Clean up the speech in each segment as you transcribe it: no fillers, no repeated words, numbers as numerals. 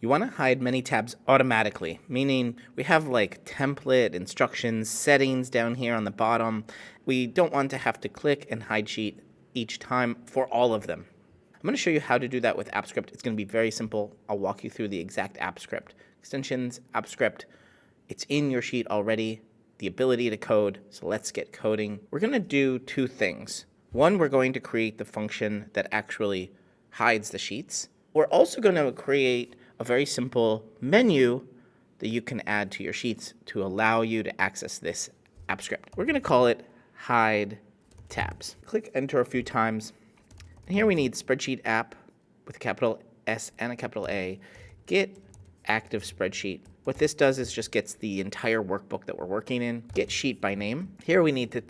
You want to hide many tabs automatically, meaning we have like template, instructions, settings down here on the bottom. We don't want to have to click and hide sheet each time for all of them. I'm going to show you how to do that with AppScript. It's going to be very simple. I'll walk you through the exact AppScript. Extensions, AppScript, it's in your sheet already, the ability to code. So let's get coding. We're going to do two things. One, we're going to create the function that actually hides the sheets. We're also going to create a very simple menu that you can add to your sheets to allow you to access this AppScript. We're going to call it hideTabs. Click enter a few times. And here we need Spreadsheet App with a capital S and a capital A. Get active spreadsheet. What this does is just gets the entire workbook that we're working in. Get sheet by name. Here we need to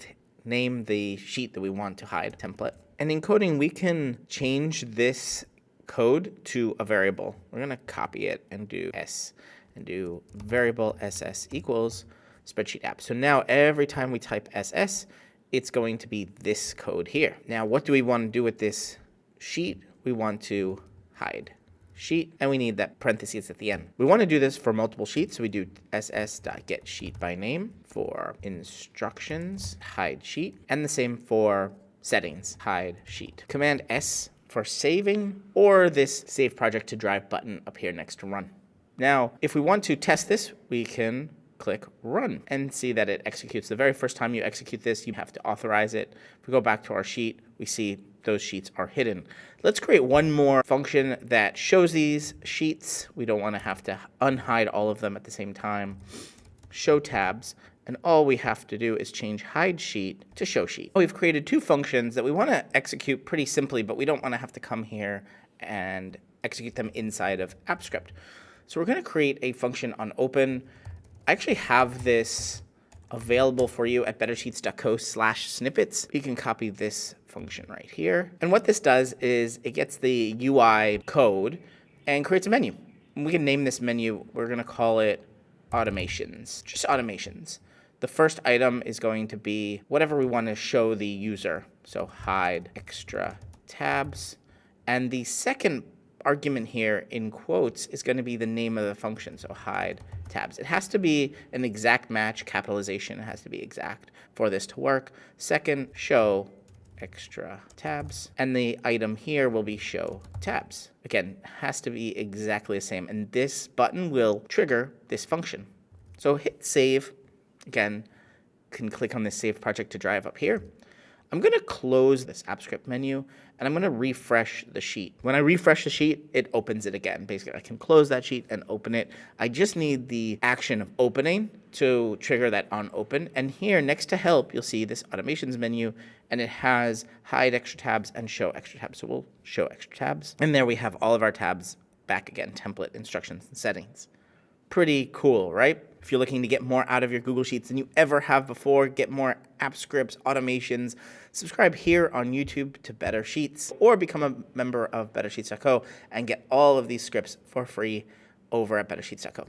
name the sheet that we want to hide, template. And in coding, we can change this code to a variable. We're going to copy it and do S and do variable SS equals spreadsheet app. So now every time we type SS, it's going to be this code here. Now, what do we want to do with this sheet? We want to hide sheet, and we need that parentheses at the end. We want to do this for multiple sheets, so we do ss.getSheetByName for instructions, hide sheet, and the same for settings, hide sheet. Command S for saving, or this save project to drive button up here next to run. Now, if we want to test this, we can click run and see that it executes. The very first time you execute this, you have to authorize it. If we go back to our sheet, we see those sheets are hidden. Let's create one more function that shows these sheets. We don't want to have to unhide all of them at the same time. ShowTabs. And all we have to do is change hide sheet to show sheet. We've created two functions that we want to execute pretty simply, but we don't want to have to come here and execute them inside of AppScript. So we're going to create a function on open. I actually have this available for you at bettersheets.co/snippets. You can copy this function right here. And what this does is it gets the UI code and creates a menu. And we can name this menu. We're going to call it automations, just automations. The first item is going to be whatever we want to show the user. So hide extra tabs. And the second argument here in quotes is going to be the name of the function. So hide tabs. It has to be an exact match, capitalization. It has to be exact for this to work. Second, show extra tabs. And the item here will be show tabs. Again, has to be exactly the same. And this button will trigger this function. So hit save. Again, can click on this save project to drive up here. I'm going to close this AppScript menu, and I'm going to refresh the sheet. When I refresh the sheet, it opens it again. Basically, I can close that sheet and open it. I just need the action of opening to trigger that onOpen. And here, next to help, you'll see this automations menu, and it has hide extra tabs and show extra tabs. So we'll show extra tabs. And there we have all of our tabs back again, template, instructions, and settings. Pretty cool, right? If you're looking to get more out of your Google Sheets than you ever have before, get more app scripts, automations, subscribe here on YouTube to Better Sheets, or become a member of BetterSheets.co and get all of these scripts for free over at BetterSheets.co.